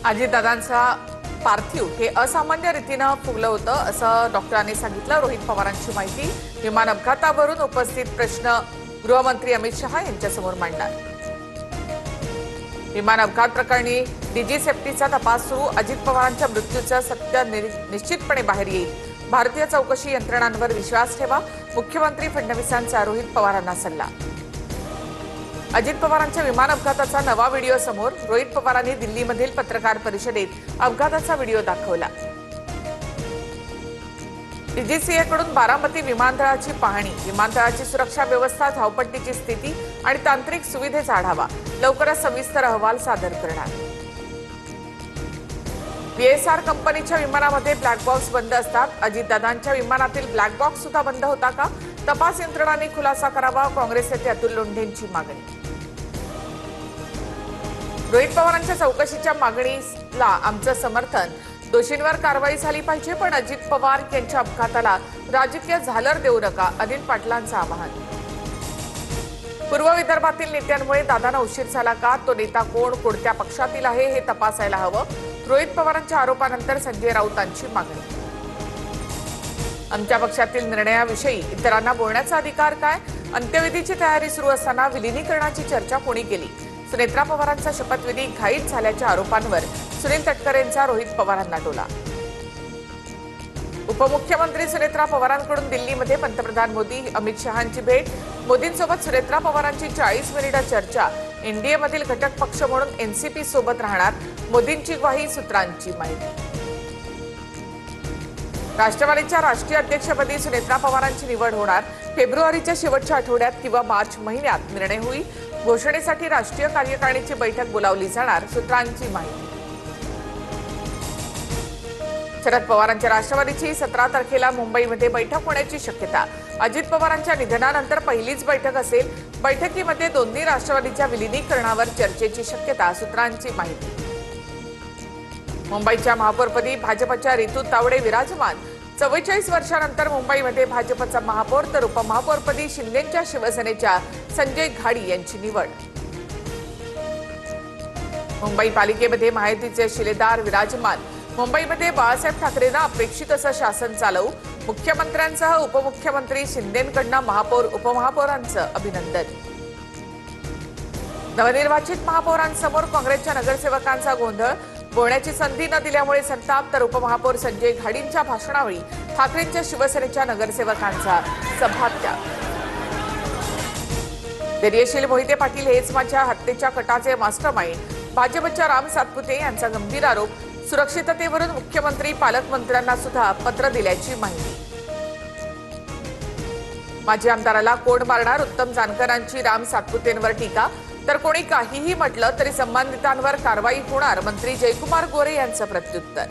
अजितदादांचा पार्थिव हे असामान्य रीतीनं फुगलं होतं असं डॉक्टरांनी सांगितलं। रोहित पवारांची माहिती। विमान अपघातावरून उपस्थित प्रश्न गृहमंत्री अमित शहा यांच्यासमोर मांडणार। विमान अपघात प्रकरणी डीजी सेफ्टीचा तपास सुरू। अजित पवारांच्या मृत्यूचं सत्य निश्चितपणे बाहेर येईल। भारतीय चौकशी यंत्रणांवर विश्वास ठेवा। मुख्यमंत्री फडणवीसांचा रोहित पवारांना सल्ला। अजित पवारांच्या विमान अपघाताचा नवा व्हिडिओ समोर। रोहित पवारांनी दिल्लीमधील पत्रकार परिषदेत अपघाताचा व्हिडिओ दाखवला। डीजीसीएकडून बारामती विमानतळाची पाहणी। विमानतळाची सुरक्षा व्यवस्था, धावपट्टीची स्थिती आणि तांत्रिक सुविधेचा आढावा। लवकरच सविस्तर अहवाल सादर करणार। बीएसआर कंपनीच्या विमानामध्ये ब्लॅक बॉक्स बंद असतात। अजितदादांच्या विमानातील ब्लॅक बॉक्स सुद्धा बंद होता का? तपास यंत्रणांनी खुलासा करावा। काँग्रेस नेते अतुल लोंढेंची मागणी। रोहित पवारांच्या चौकशीच्या मागणीला आमचं समर्थन। दोषींवर कारवाई झाली पाहिजे, पण अजित पवार यांच्या अपघाताला राजकीय झालर देऊ नका, अनिल पाटलांचं आवाहन। पूर्व विदर्भातील नेत्यांमुळे दादांना उशीर झाला का? तो नेता कोण, कोणत्या पक्षातील आहे हे तपासायला हवं। रोहित पवारांच्या आरोपानंतर संजय राऊतांची मागणी। आमच्या पक्षातील निर्णयाविषयी इतरांना बोलण्याचा अधिकार काय? अंत्यविधीची तयारी सुरू असताना विलिनीकरणाची चर्चा कोणी केली? सुनेत्रा पवारांचा शपथविधी घाईत झाल्याच्या आरोपांवर सुनील तटकरेंचा रोहित पवारांना टोला। उपमुख्यमंत्री सुनेत्रा पवारांकडून दिल्लीमध्ये पंतप्रधान मोदी, अमित शहांची भेट। मोदींसोबत सुनेत्रा पवारांची 40 मिनिटं चर्चा। एनडीएमधील घटक पक्ष म्हणून एनसीपी सोबत राहणार। मोदींची ग्वाही, सूत्रांची माहिती। राष्ट्रवादीच्या राष्ट्रीय अध्यक्षपदी सुनेत्रा पवारांची निवड होणार। फेब्रुवारीच्या शेवटच्या आठवड्यात किंवा मार्च महिन्यात निर्णय होईल। घोषणेसाठी राष्ट्रीय कार्यकारिणीची बैठक बोलावली जाणार, सूत्रांची माहिती। शरद पवारांच्या राष्ट्रवादीची 17 तारखेला मुंबईमध्ये बैठक होण्याची शक्यता। अजित पवारांच्या निधनानंतर पहिलीच बैठक असेल। बैठकीमध्ये दोन्ही राष्ट्रवादीच्या विलिनीकरणावर चर्चेची शक्यता, सूत्रांची माहिती। मुंबईच्या महापौरपदी भाजपच्या रितू तावडे विराजमान। 44 वर्षांनंतर मुंबईमध्ये भाजपचा महापौर, तर उपमहापौरपदी शिंदेच्या शिवसेनेच्या संजय घाडी यांची निवड। मुंबई पालिकेमध्ये महायुतीचे शिलेदार विराजमान। मुंबईमध्ये बाळासाहेब ठाकरेंना अपेक्षित असं शासन चालवू। मुख्यमंत्र्यांसह उपमुख्यमंत्री शिंदेंकडून महापौर उपमहापौरांचं अभिनंदन। नवनिर्वाचित महापौरांसमोर काँग्रेसच्या नगरसेवकांचा गोंधळ। बोलण्याची संधी न दिल्यामुळे संताप, तर उपमहापौर संजय घाडींच्या भाषणावेळी ठाकरेंच्या शिवसेनेच्या नगरसेवकांचा सभात्याग। धैर्यशील मोहिते पाटील हेच माझ्या हत्येच्या कटाचे मास्टरमाइंड। भाजपच्या राम सातपुते यांचा गंभीर आरोप। सुरक्षिततेवरून मुख्यमंत्री, पालकमंत्र्यांना सुद्धा पत्र दिल्याची माहिती। माजी आमदाराला कोण मारणार? उत्तम जानकरांची राम सातपुतेंवर टीका। तर कोणी काहीही म्हटलं तरी संबंधितांवर कारवाई होणार, मंत्री जयकुमार गोरे यांचं प्रत्युत्तर।